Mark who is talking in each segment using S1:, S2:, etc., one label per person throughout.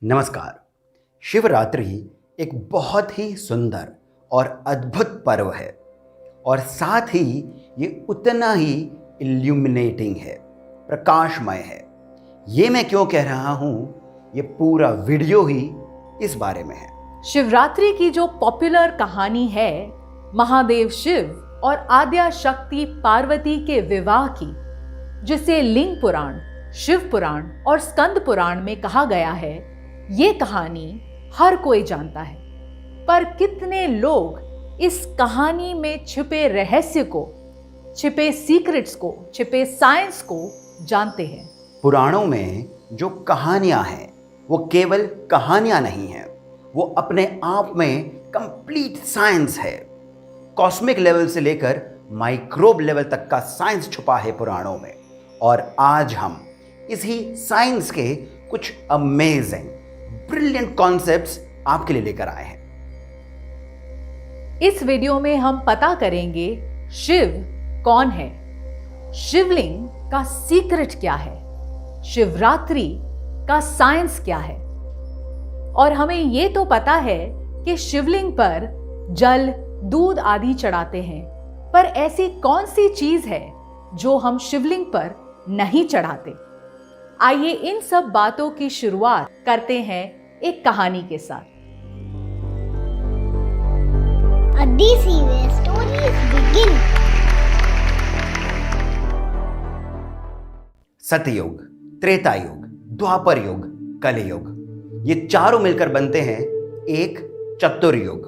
S1: नमस्कार। शिवरात्रि एक बहुत ही सुंदर और अद्भुत पर्व है और साथ ही ये उतना ही इल्यूमिनेटिंग है, प्रकाशमय है। ये मैं क्यों कह रहा हूँ, ये पूरा वीडियो ही इस बारे में है।
S2: शिवरात्रि की जो पॉपुलर कहानी है महादेव शिव और आद्या शक्ति पार्वती के विवाह की, जिसे लिंग पुराण, शिव पुराण और स्कंद पुराण में कहा गया है, ये कहानी हर कोई जानता है। पर कितने लोग इस कहानी में छिपे रहस्य को, छिपे सीक्रेट्स को, छिपे साइंस को जानते हैं?
S1: पुराणों में जो कहानियां हैं वो केवल कहानियां नहीं हैं, वो अपने आप में कंप्लीट साइंस है। कॉस्मिक लेवल से लेकर माइक्रोब लेवल तक का साइंस छुपा है पुराणों में। और आज हम इसी साइंस के कुछ अमेजिंग ब्रिलियंट कॉन्सेप्ट्स आपके लिए लेकर आए हैं।
S2: इस वीडियो में हम पता करेंगे शिव कौन है, शिवलिंग का सीक्रेट क्या है, शिवरात्रि का साइंस क्या है। और हमें ये तो पता है कि शिवलिंग पर जल, दूध आदि चढ़ाते हैं, पर ऐसी कौन सी चीज है जो हम शिवलिंग पर नहीं चढ़ाते? आइए इन सब बातों की शुरुआत करते हैं एक कहानी के साथ।
S3: DC where stories begin.
S1: सतयुग, त्रेता युग, द्वापर युग, कलयुग, ये चारों मिलकर बनते हैं एक चतुर्युग।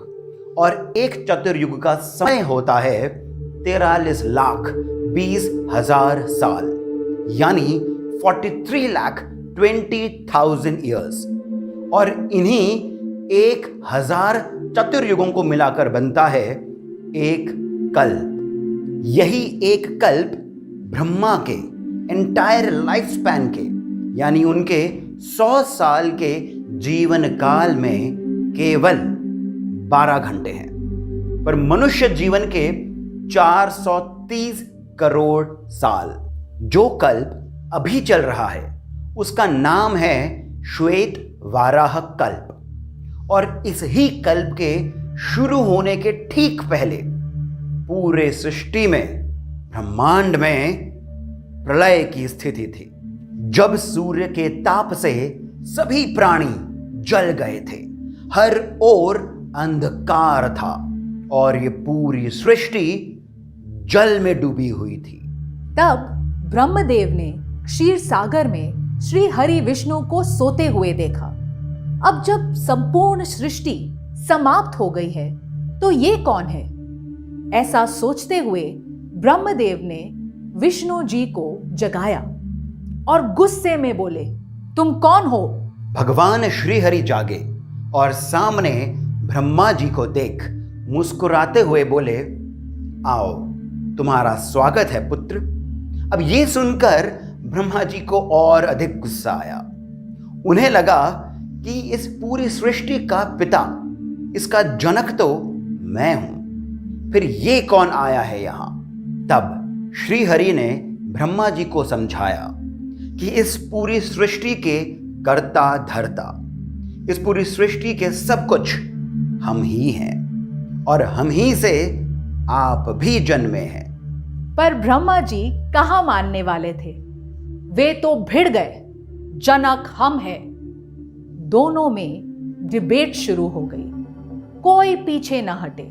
S1: और एक चतुर्युग का समय होता है 43,20,000 साल, यानी 43,20,000 ईयर्स। और इन्हीं 1,000 चतुर्युगों को मिलाकर बनता है एक कल्प। यही एक कल्प ब्रह्मा के एंटायर लाइफ स्पैन के, यानी उनके 100 साल के जीवन काल में केवल 12 घंटे हैं। पर मनुष्य जीवन के 430 करोड़ साल। जो कल्प अभी चल रहा है उसका नाम है श्वेत वाराह कल्प। और इस ही कल्प के शुरू होने के ठीक पहले पूरे सृष्टि में, ब्रह्मांड में प्रलय की स्थिति थी, जब सूर्य के ताप से सभी प्राणी जल गए थे, हर ओर अंधकार था और ये पूरी सृष्टि जल में डूबी हुई थी।
S2: तब ब्रह्मदेव ने क्षीर सागर में श्री हरि विष्णु को सोते हुए देखा। अब जब संपूर्ण सृष्टि समाप्त हो गई है तो ये कौन है? ऐसा सोचते हुए ब्रह्मदेव ने विष्णु जी को जगाया और गुस्से में बोले, तुम कौन हो?
S1: भगवान श्री हरि जागे और सामने ब्रह्मा जी को देख मुस्कुराते हुए बोले, आओ, तुम्हारा स्वागत है पुत्र। अब ये सुनकर ब्रह्मा जी को और अधिक गुस्सा आया। उन्हें लगा कि इस पूरी सृष्टि का पिता, इसका जनक तो मैं हूं, फिर ये कौन आया है यहां? तब श्री हरि ने ब्रह्मा जी को समझाया कि इस पूरी सृष्टि के कर्ता धर्ता, इस पूरी सृष्टि के सब कुछ हम ही हैं और हम ही से आप भी जन्मे हैं।
S2: पर ब्रह्मा जी कहाँ मानने वाले थे? वे तो भिड़ गए, जनक हम हैं। दोनों में डिबेट शुरू हो गई, कोई पीछे न हटे।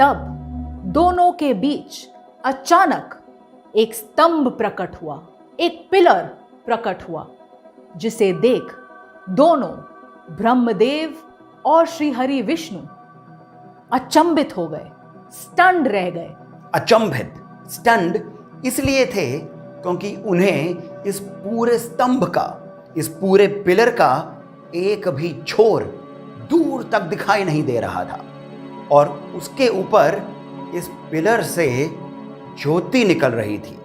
S2: तब दोनों के बीच अचानक एक स्तंभ प्रकट हुआ, एक पिलर प्रकट हुआ, जिसे देख दोनों, ब्रह्मदेव और श्री हरि विष्णु, अचंभित हो गए, स्टन्ड रह गए।
S1: अचंभित, स्टन्ड इसलिए थे क्योंकि उन्हें इस पूरे स्तंभ का, इस पूरे पिलर का एक भी छोर दूर तक दिखाई नहीं दे रहा था। और उसके ऊपर इस पिलर से ज्योति निकल रही थी,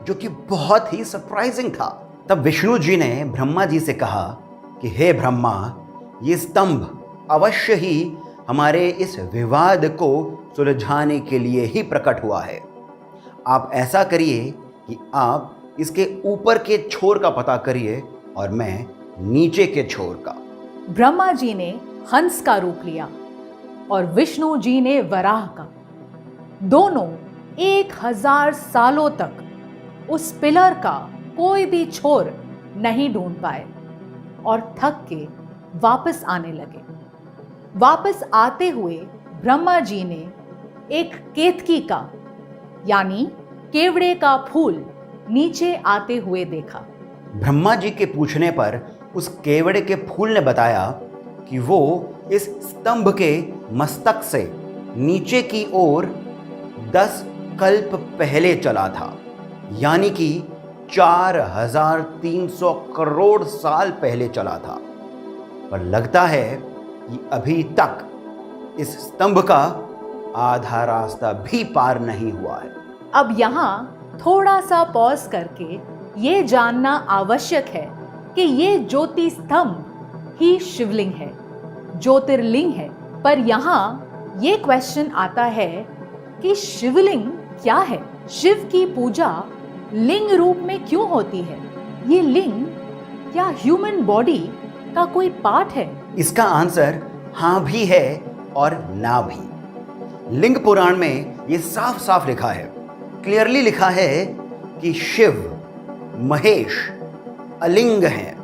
S1: जो कि बहुत ही सरप्राइजिंग था। तब विष्णु जी ने ब्रह्मा जी से कहा कि हे ब्रह्मा, ये स्तंभ अवश्य ही हमारे इस विवाद को सुलझाने के लिए ही प्रकट हुआ है। आप ऐसा करिए कि आप इसके ऊपर के छोर का पता करिए और मैं नीचे के छोर का।
S2: ब्रह्मा जी ने हंस का रूप लिया और विष्णु जी ने वराह का। दोनों 1000 सालों तक उस पिलर का कोई भी छोर नहीं ढूंढ पाए और थक के वापस आने लगे। वापस आते हुए ब्रह्मा जी ने एक केतकी का यानी केवड़े का फूल नीचे आते हुए देखा।
S1: ब्रह्मा जी के पूछने पर उस केवड़े के फूल ने बताया कि वो इस स्तंभ के मस्तक से नीचे की ओर 10 कल्प पहले चला था, यानी कि 4300 करोड़ साल पहले चला था। पर लगता है कि अभी तक इस स्तंभ का आधा रास्ता भी पार नहीं हुआ है।
S2: अब यहाँ थोड़ा सा पॉज करके ये जानना आवश्यक है कि ये ज्योति स्तंभ ही शिवलिंग है, ज्योतिर्लिंग है। पर यहाँ ये क्वेश्चन आता है कि शिवलिंग क्या है? शिव की पूजा लिंग रूप में क्यों होती है? ये लिंग क्या ह्यूमन बॉडी का कोई पार्ट है?
S1: इसका आंसर हाँ भी है और ना भी। लिंग पुराण में ये साफ साफ लिखा है, क्लियरली लिखा है कि शिव महेश अलिंग हैं,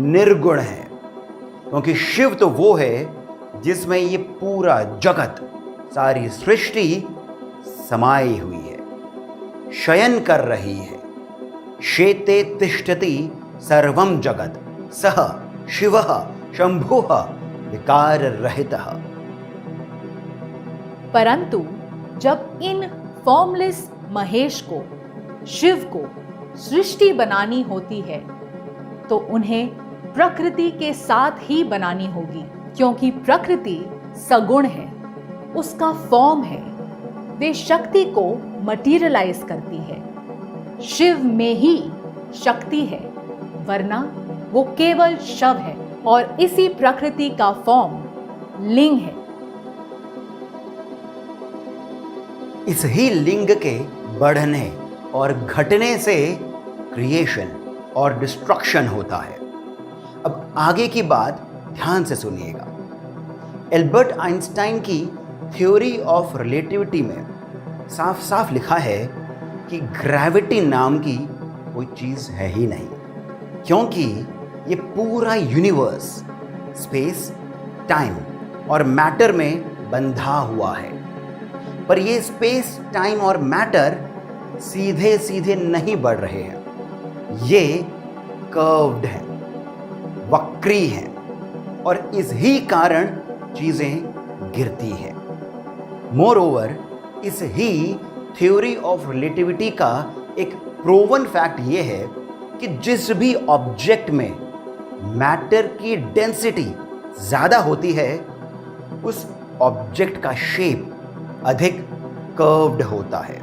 S1: निर्गुण हैं। क्योंकि शिव तो वो है जिसमें ये पूरा जगत, सारी सृष्टि समाई हुई है, शयन कर रही है। शेते तिष्ठति सर्वम जगत सह शिवः शंभुः विकार रहितः।
S2: परंतु जब इन फॉर्मलेस महेश को, शिव को सृष्टि बनानी होती है तो उन्हें प्रकृति के साथ ही बनानी होगी, क्योंकि प्रकृति सगुण है, उसका फॉर्म है, वे शक्ति को मटीरियलाइज करती है। शिव में ही शक्ति है, वरना वो केवल शव है और इसी प्रकृति का फॉर्म लिंग है।
S1: इस ही लिंग के बढ़ने और घटने से क्रिएशन और डिस्ट्रक्शन होता है। अब आगे की बात ध्यान से सुनिएगा। एल्बर्ट आइंस्टाइन की थ्योरी ऑफ रिलेटिविटी में साफ साफ लिखा है कि ग्रेविटी नाम की कोई चीज़ है ही नहीं, क्योंकि ये पूरा यूनिवर्स स्पेस, टाइम और मैटर में बंधा हुआ है। पर ये स्पेस, टाइम और मैटर सीधे सीधे नहीं बढ़ रहे हैं, ये कर्व्ड हैं, वक्री हैं और इस ही कारण चीजें गिरती हैं। मोरओवर, इस ही थ्योरी ऑफ रिलेटिविटी का एक प्रूवन फैक्ट ये है कि जिस भी ऑब्जेक्ट में मैटर की डेंसिटी ज़्यादा होती है, उस ऑब्जेक्ट का शेप अधिक कर्व्ड होता है,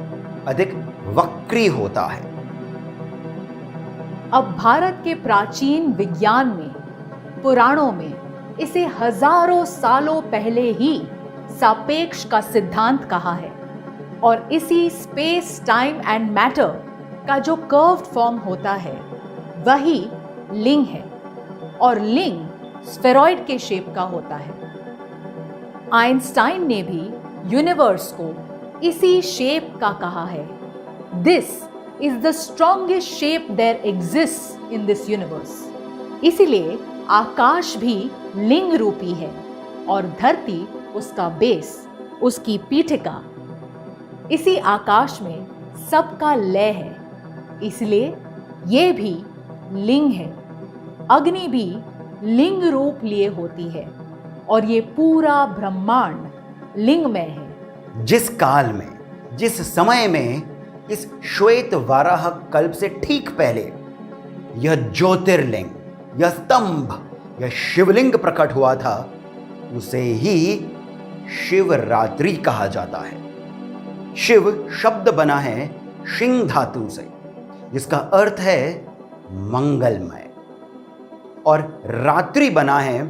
S1: अधिक वक्री होता है।
S2: अब भारत के प्राचीन विज्ञान में, पुराणों में इसे हजारों सालों पहले ही सापेक्ष का सिद्धांत कहा है और इसी स्पेस, टाइम एंड मैटर का जो कर्व्ड फॉर्म होता है वही लिंग है और लिंग स्फेरॉइड के शेप का होता है। आइंस्टाइन ने भी यूनिवर्स को इसी शेप का कहा है। This is the strongest shape there exist in this universe. इसीलिए आकाश भी लिंग रूपी है और धरती उसका बेस, उसकी पीठिका। इसी आकाश में सबका लय है, इसलिए ये भी लिंग है। अग्नि भी लिंग रूप लिए होती है और ये पूरा ब्रह्मांड लिंगमय है।
S1: जिस काल में, जिस समय में इस श्वेत वाराह कल्प से ठीक पहले यह ज्योतिर्लिंग, यह स्तंभ, यह शिवलिंग प्रकट हुआ था, उसे ही शिवरात्रि कहा जाता है। शिव शब्द बना है शिंग धातु से, जिसका अर्थ है मंगलमय, और रात्रि बना है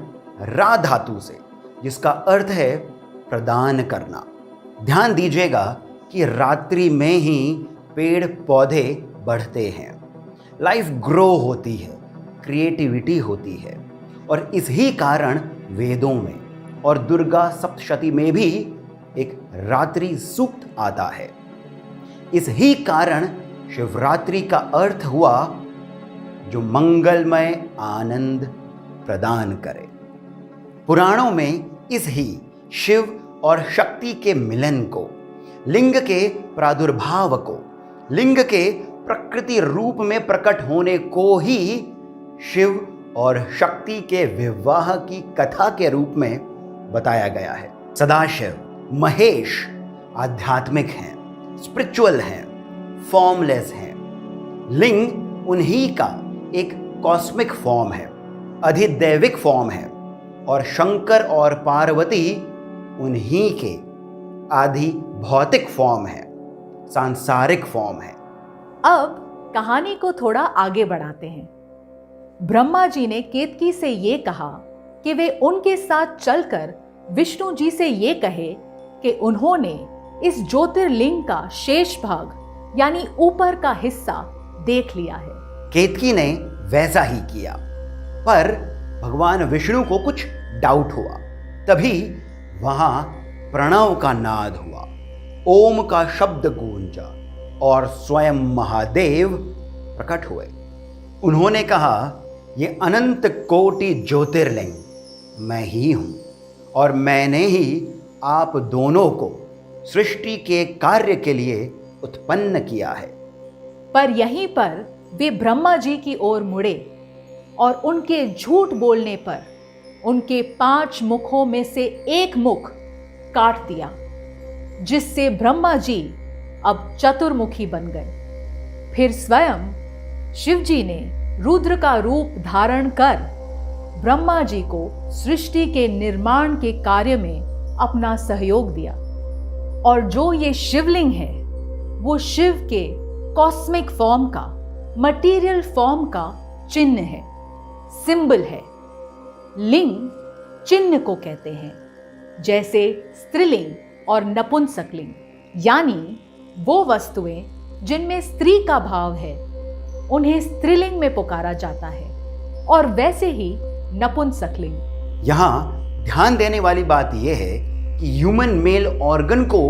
S1: रा धातु से, जिसका अर्थ है प्रदान करना। ध्यान दीजिएगा कि रात्रि में ही पेड़ पौधे बढ़ते हैं, लाइफ ग्रो होती है, क्रिएटिविटी होती है और इस ही कारण वेदों में और दुर्गा सप्तशती में भी एक रात्रि सूक्त आता है। इस ही कारण शिवरात्रि का अर्थ हुआ जो मंगलमय आनंद प्रदान करे। पुराणों में इस ही शिव और शक्ति के मिलन को, लिंग के प्रादुर्भाव को, लिंग के प्रकृति रूप में प्रकट होने को ही शिव और शक्ति के विवाह की कथा के रूप में बताया गया है। सदाशिव, महेश आध्यात्मिक हैं, स्पिरिचुअल हैं, फॉर्मलेस हैं। लिंग उन्हीं का एक कॉस्मिक फॉर्म है, अधिदैविक फॉर्म है, और शंकर और पार्वती उन्हीं के आधि भौतिक फॉर्म है, सांसारिक फॉर्म है।
S2: अब कहानी को थोड़ा आगे बढ़ाते हैं। ब्रह्मा जी ने केतकी से ये कहा कि वे उनके साथ चलकर विष्णु जी से ये कहे कि उन्होंने इस ज्योतिर्लिंग का शेष भाग यानी ऊपर का हिस्सा देख लिया है।
S1: केतकी ने वैसा ही किया, पर भगवान विष्णु को कुछ डाउट हुआ। तभी वहां प्रणव का नाद हुआ, ओम का शब्द गूंजा और स्वयं महादेव प्रकट हुए। उन्होंने कहा, ये अनंत कोटि ज्योतिर्लिंग मैं ही हूं और मैंने ही आप दोनों को सृष्टि के कार्य के लिए उत्पन्न किया है।
S2: पर यहीं पर वे ब्रह्मा जी की ओर मुड़े और उनके झूठ बोलने पर उनके 5 मुखों में से एक मुख काट दिया, जिससे ब्रह्मा जी अब चतुर्मुखी बन गए। फिर स्वयं शिव जी ने रुद्र का रूप धारण कर ब्रह्मा जी को सृष्टि के निर्माण के कार्य में अपना सहयोग दिया। और जो ये शिवलिंग है वो शिव के कॉस्मिक फॉर्म का, मटेरियल फॉर्म का चिन्ह है, सिंबल है। लिंग चिन्ह को कहते हैं, जैसे स्त्रीलिंग और नपुंसकलिंग, यानी वो वस्तुएं जिनमें स्त्री का भाव है उन्हें स्त्रीलिंग में पुकारा जाता है, और वैसे ही नपुंसकलिंग।
S1: यहां ध्यान देने वाली बात यह है कि ह्यूमन मेल ऑर्गन को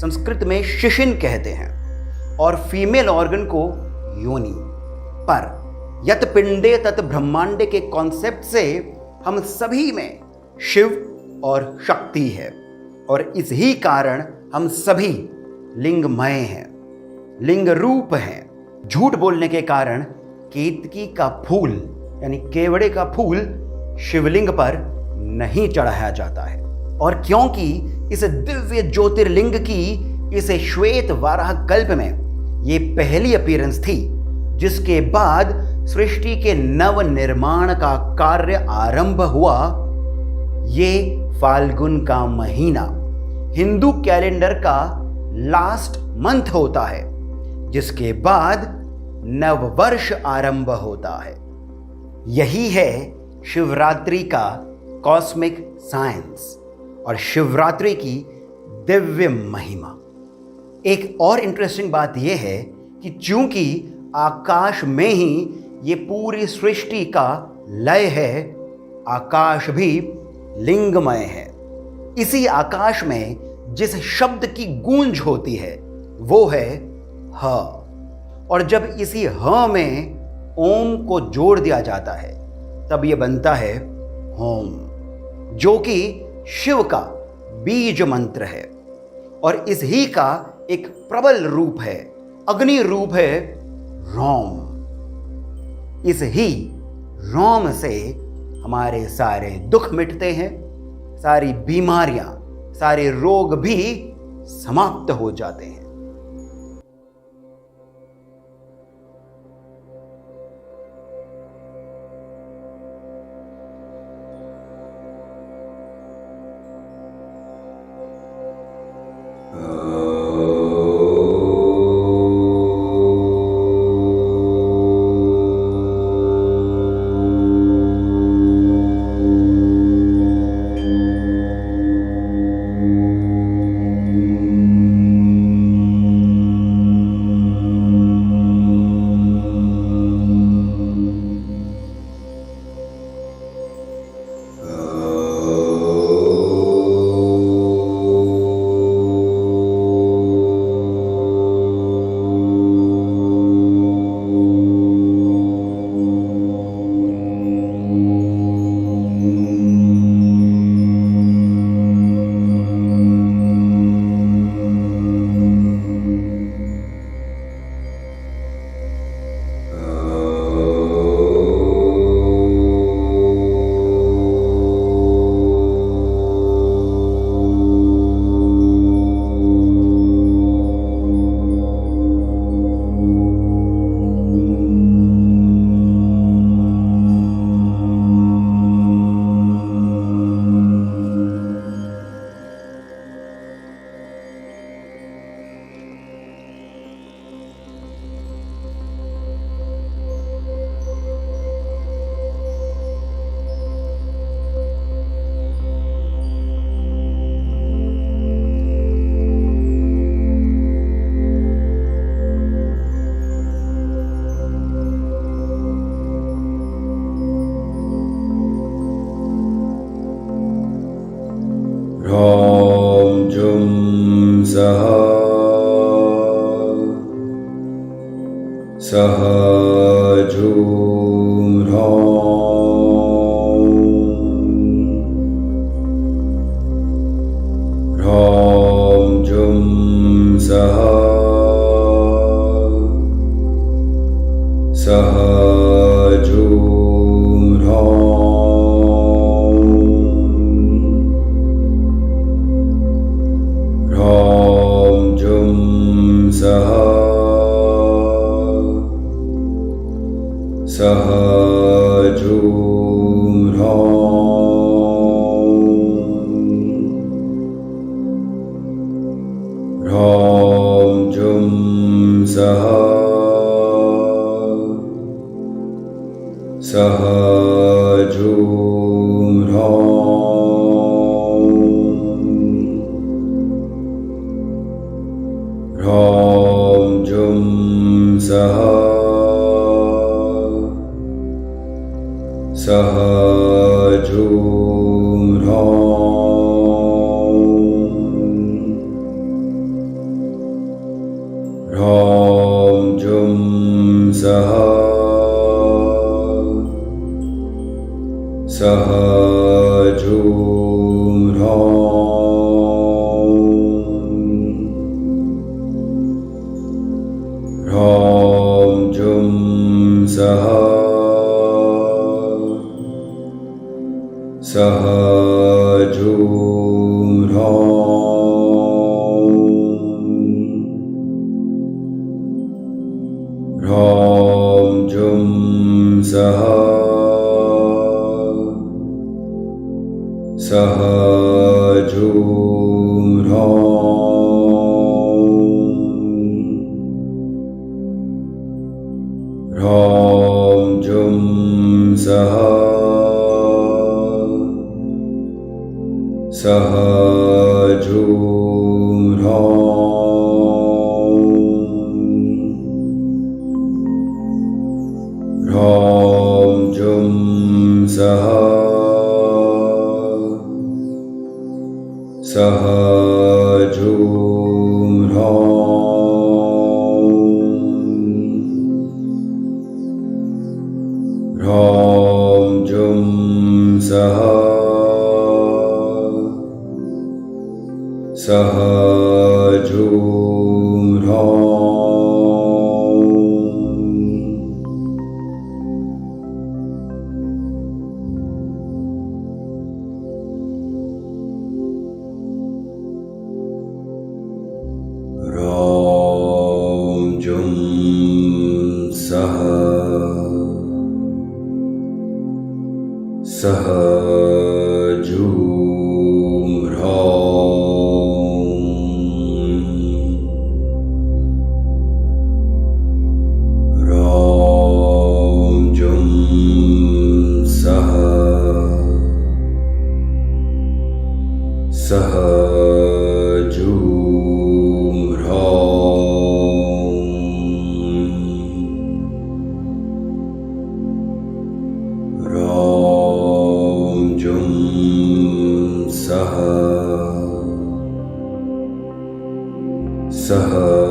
S1: संस्कृत में शिशिन कहते हैं और फीमेल ऑर्गन को योनि। पर यत पिंडे तत ब्रह्मांडे के कॉन्सेप्ट से हम सभी में शिव और शक्ति है, और इस ही कारण हम सभी लिंगमय हैं, लिंग रूप हैं। झूठ बोलने के कारण केतकी का फूल यानी केवड़े का फूल शिवलिंग पर नहीं चढ़ाया जाता है। और क्योंकि इस दिव्य ज्योतिर्लिंग की इस श्वेत वाराह कल्प में ये पहली अपीयरेंस थी, जिसके बाद सृष्टि के नव निर्माण का कार्य आरंभ हुआ। ये फाल्गुन का महीना हिंदू कैलेंडर का लास्ट मंथ होता है, जिसके बाद नव वर्ष आरंभ होता है। यही है शिवरात्रि का कॉस्मिक साइंस और शिवरात्रि की दिव्य महिमा। एक और इंटरेस्टिंग बात यह है कि चूंकि आकाश में ही ये पूरी सृष्टि का लय है, आकाश भी लिंगमय है। इसी आकाश में जिस शब्द की गूंज होती है वो है ह, और जब इसी ह में ओम को जोड़ दिया जाता है तब ये बनता है होम, जो कि शिव का बीज मंत्र है और इस ही का एक प्रबल रूप है, अग्नि रूप है रोम। इस ही रोम से हमारे सारे दुख मिटते हैं, सारी बीमारियां, सारे रोग भी समाप्त हो जाते हैं।
S4: ह्रौं जुं सः सः जूं ह्रौं ह्रौं जुं सः सः जूं ह्रौं ह्रौं जुं सः सः जूं ह्रौं ह्रौं जुं सः सः जूं ह्रौं ह्रौं जुं सः सः जूं ह्रौं ह्रौं जुं सः सः जूं ह्रौं ह्रौं जुं सः सः जूं ह्रौं ह्रौं जुं सः सः जूं ह्रौं ह्रौं जुं सः सः जूं ह्रौं ह्रौं जुं सः सः जूं ह्रौं ह्रौं जुं सः सः जूं ह्रौं ह्रौं जुं सः सः जूं ह्रौं ह्रौं जुं सः सः जूं ह्रौं ह्रौं जुं सः सः